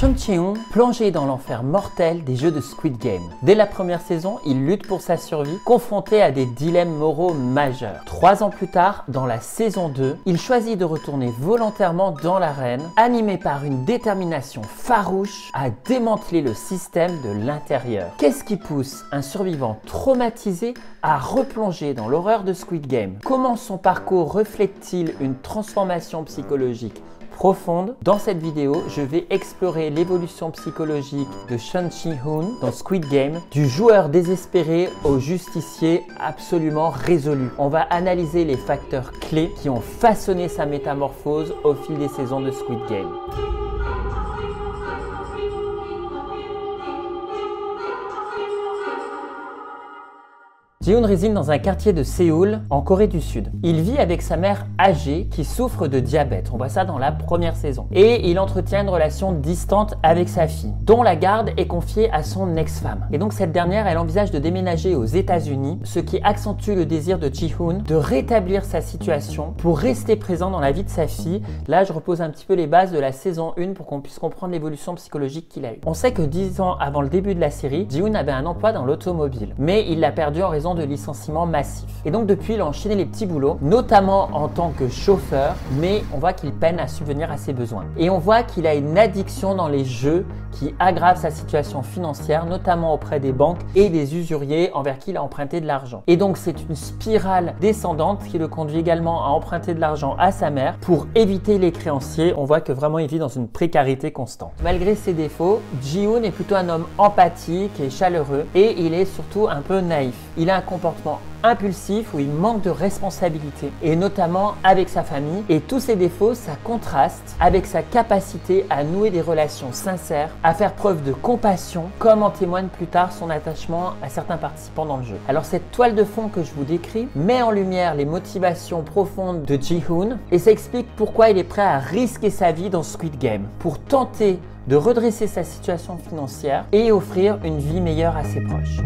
Chun Cheung, plongé dans l'enfer mortel des jeux de Squid Game. Dès la première saison, il lutte pour sa survie, confronté à des dilemmes moraux majeurs. 3 ans plus tard, dans la saison 2, il choisit de retourner volontairement dans l'arène, animé par une détermination farouche à démanteler le système de l'intérieur. Qu'est-ce qui pousse un survivant traumatisé à replonger dans l'horreur de Squid Game? Comment son parcours reflète-t-il une transformation psychologique profonde? Dans cette vidéo, je vais explorer l'évolution psychologique de Chun Ji-hoon dans Squid Game, du joueur désespéré au justicier absolument résolu. On va analyser les facteurs clés qui ont façonné sa métamorphose au fil des saisons de Squid Game. Ji-hoon réside dans un quartier de Séoul, en Corée du Sud. Il vit avec sa mère âgée qui souffre de diabète. On voit ça dans la première saison. Et il entretient une relation distante avec sa fille, dont la garde est confiée à son ex-femme. Et donc cette dernière, elle envisage de déménager aux États-Unis, ce qui accentue le désir de Ji-hoon de rétablir sa situation pour rester présent dans la vie de sa fille. Là, je repose un petit peu les bases de la saison 1 pour qu'on puisse comprendre l'évolution psychologique qu'il a eue. On sait que 10 ans avant le début de la série, Ji-hoon avait un emploi dans l'automobile, mais il l'a perdu en raison de licenciements massifs. Et donc depuis, il a enchaîné les petits boulots, notamment en tant que chauffeur, mais on voit qu'il peine à subvenir à ses besoins. Et on voit qu'il a une addiction dans les jeux qui aggrave sa situation financière, notamment auprès des banques et des usuriers envers qui il a emprunté de l'argent. Et donc c'est une spirale descendante qui le conduit également à emprunter de l'argent à sa mère pour éviter les créanciers. On voit que vraiment il vit dans une précarité constante. Malgré ses défauts, Ji-hoon est plutôt un homme empathique et chaleureux, et il est surtout un peu naïf. Il a un comportement impulsif où il manque de responsabilité, et notamment avec sa famille. Et tous ces défauts, ça contraste avec sa capacité à nouer des relations sincères, à faire preuve de compassion, comme en témoigne plus tard son attachement à certains participants dans le jeu. Alors cette toile de fond que je vous décris met en lumière les motivations profondes de Ji-hoon, et ça explique pourquoi il est prêt à risquer sa vie dans Squid Game pour tenter de redresser sa situation financière et offrir une vie meilleure à ses proches.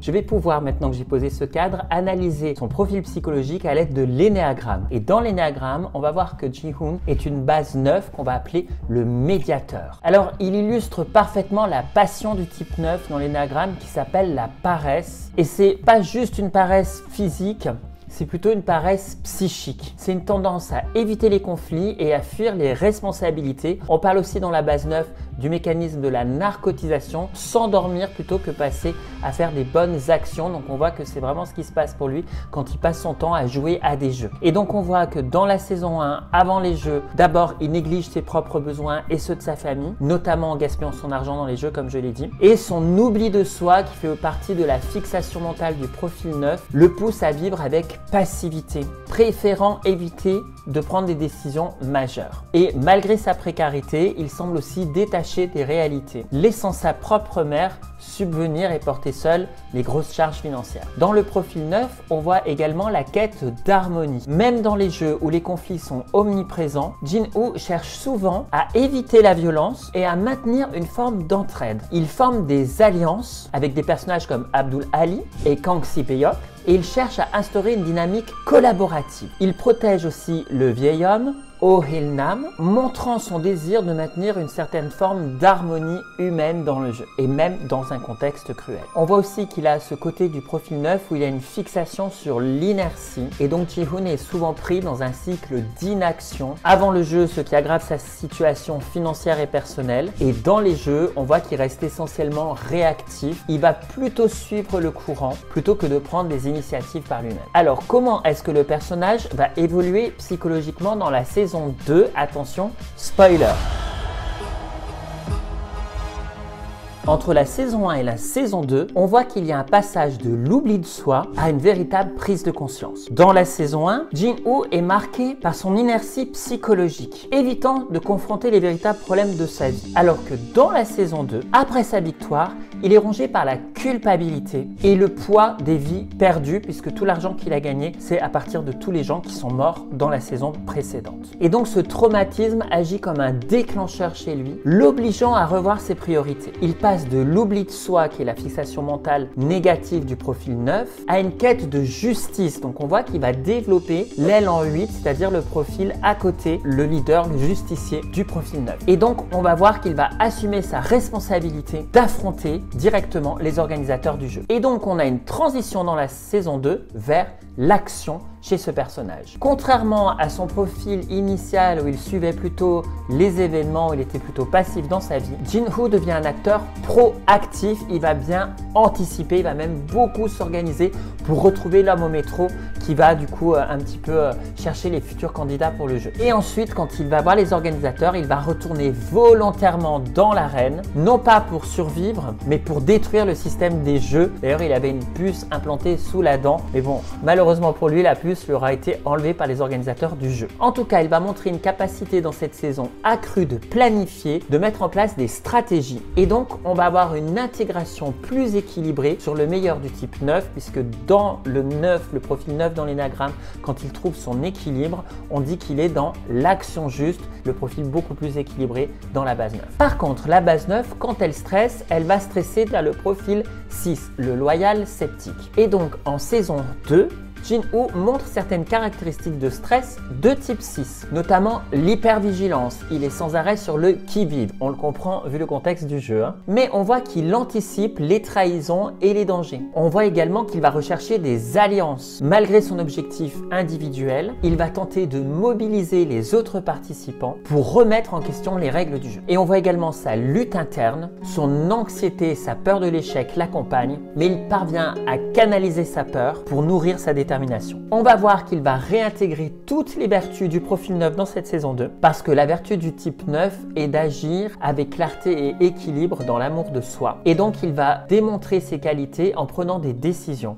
Je vais pouvoir, maintenant que j'ai posé ce cadre, analyser son profil psychologique à l'aide de l'énéagramme. Et dans l'énéagramme, on va voir que Ji-hoon est une base 9 qu'on va appeler le médiateur. Alors, il illustre parfaitement la passion du type 9 dans l'énéagramme qui s'appelle la paresse. Et c'est pas juste une paresse physique, c'est plutôt une paresse psychique. C'est une tendance à éviter les conflits et à fuir les responsabilités. On parle aussi dans la base 9 du mécanisme de la narcotisation, s'endormir plutôt que passer à faire des bonnes actions. Donc on voit que c'est vraiment ce qui se passe pour lui quand il passe son temps à jouer à des jeux. Et donc on voit que dans la saison 1, avant les jeux, d'abord il néglige ses propres besoins et ceux de sa famille, notamment en gaspillant son argent dans les jeux comme je l'ai dit. Et son oubli de soi, qui fait partie de la fixation mentale du profil 9, le pousse à vivre avec passivité, préférant éviter de prendre des décisions majeures. Et malgré sa précarité, il semble aussi détaché des réalités, laissant sa propre mère subvenir et porter seule les grosses charges financières. Dans le profil 9, on voit également la quête d'harmonie. Même dans les jeux où les conflits sont omniprésents, Jin-woo cherche souvent à éviter la violence et à maintenir une forme d'entraide. Il forme des alliances avec des personnages comme Abdul Ali et Kang Si-pyeok, et il cherche à instaurer une dynamique collaborative. Il protège aussi le vieil homme, Oh Il-nam, montrant son désir de maintenir une certaine forme d'harmonie humaine dans le jeu, et même dans un contexte cruel. On voit aussi qu'il a ce côté du profil 9 où il a une fixation sur l'inertie, et donc Ji-hoon est souvent pris dans un cycle d'inaction avant le jeu, ce qui aggrave sa situation financière et personnelle. Et dans les jeux, on voit qu'il reste essentiellement réactif. Il va plutôt suivre le courant plutôt que de prendre des initiatives par lui-même. Alors comment est-ce que le personnage va évoluer psychologiquement dans la saison 2, attention, spoiler. Entre la saison 1 et la saison 2, on voit qu'il y a un passage de l'oubli de soi à une véritable prise de conscience. Dans la saison 1, Jin-woo est marqué par son inertie psychologique, évitant de confronter les véritables problèmes de sa vie. Alors que dans la saison 2, après sa victoire, il est rongé par la culpabilité et le poids des vies perdues, puisque tout l'argent qu'il a gagné, c'est à partir de tous les gens qui sont morts dans la saison précédente. Et donc ce traumatisme agit comme un déclencheur chez lui, l'obligeant à revoir ses priorités. Il passe passe de l'oubli de soi, qui est la fixation mentale négative du profil 9, à une quête de justice. Donc on voit qu'il va développer l'aile en 8, c'est-à-dire le profil à côté, le leader, le justicier du profil 9. Et donc on va voir qu'il va assumer sa responsabilité d'affronter directement les organisateurs du jeu. Et donc on a une transition dans la saison 2 vers l'action chez ce personnage. Contrairement à son profil initial où il suivait plutôt les événements, où il était plutôt passif dans sa vie, Jin-Woo devient un acteur proactif. Il va bien anticiper, il va même beaucoup s'organiser pour retrouver l'homme au métro qui va du coup un petit peu chercher les futurs candidats pour le jeu. Et ensuite, quand il va voir les organisateurs, il va retourner volontairement dans l'arène, non pas pour survivre, mais pour détruire le système des jeux. D'ailleurs, il avait une puce implantée sous la dent, mais bon, malheureusement pour lui, la puce lui aura été enlevée par les organisateurs du jeu. En tout cas, il va montrer une capacité dans cette saison accrue de planifier, de mettre en place des stratégies. Et donc, on va avoir une intégration plus équilibrée sur le meilleur du type 9, puisque dans le 9, le profil 9 dans l'énagramme, quand il trouve son équilibre, on dit qu'il est dans l'action juste, le profil beaucoup plus équilibré dans la base 9. Par contre, la base 9, quand elle stresse, elle va stresser vers le profil 6, le loyal sceptique. Et donc, en saison 2, Jin-Woo montre certaines caractéristiques de stress de type 6, notamment l'hypervigilance. Il est sans arrêt sur le qui-vive, on le comprend vu le contexte du jeu. Mais on voit qu'il anticipe les trahisons et les dangers. On voit également qu'il va rechercher des alliances. Malgré son objectif individuel, il va tenter de mobiliser les autres participants pour remettre en question les règles du jeu. Et on voit également sa lutte interne, son anxiété, sa peur de l'échec l'accompagnent, mais il parvient à canaliser sa peur pour nourrir sa détermination. On va voir qu'il va réintégrer toutes les vertus du profil 9 dans cette saison 2 parce que la vertu du type 9 est d'agir avec clarté et équilibre dans l'amour de soi. Et donc il va démontrer ses qualités en prenant des décisions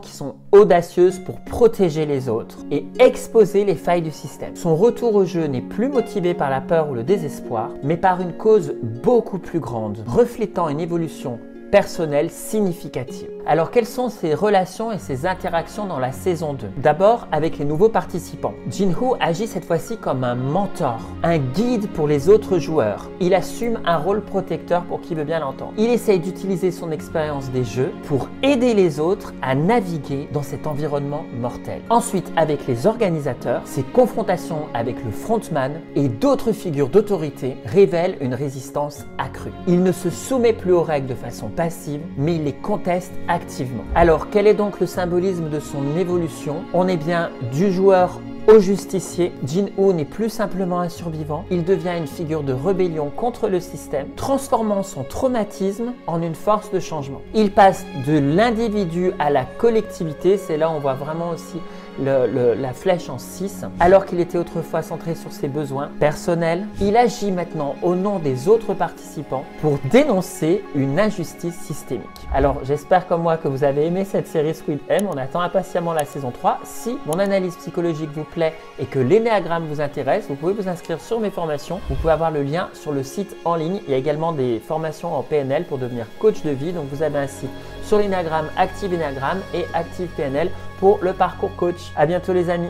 qui sont audacieuses pour protéger les autres et exposer les failles du système. Son retour au jeu n'est plus motivé par la peur ou le désespoir, mais par une cause beaucoup plus grande, reflétant une évolution personnelle significative. Alors quelles sont ses relations et ses interactions dans la saison 2? D'abord avec les nouveaux participants. Jin-Woo agit cette fois-ci comme un mentor, un guide pour les autres joueurs. Il assume un rôle protecteur pour qui veut bien l'entendre. Il essaye d'utiliser son expérience des jeux pour aider les autres à naviguer dans cet environnement mortel. Ensuite, avec les organisateurs, ses confrontations avec le frontman et d'autres figures d'autorité révèlent une résistance accrue. Il ne se soumet plus aux règles de façon passive, mais il les conteste activement. Alors, quel est donc le symbolisme de son évolution? On est bien du joueur au justicier. Jin-Woo n'est plus simplement un survivant, il devient une figure de rébellion contre le système, transformant son traumatisme en une force de changement. Il passe de l'individu à la collectivité, c'est là où on voit vraiment aussi la flèche en 6. Alors qu'il était autrefois centré sur ses besoins personnels, il agit maintenant au nom des autres participants pour dénoncer une injustice systémique. Alors j'espère comme moi que vous avez aimé cette série Squid M. On attend impatiemment la saison 3. Si mon analyse psychologique vous plaît et que l'énéagramme vous intéresse, vous pouvez vous inscrire sur mes formations. Vous pouvez avoir le lien sur le site en ligne. Il y a également des formations en PNL pour devenir coach de vie. Donc vous avez un site sur l'énéagramme Active Énéagramme et Active PNL pour le parcours coach. À bientôt les amis.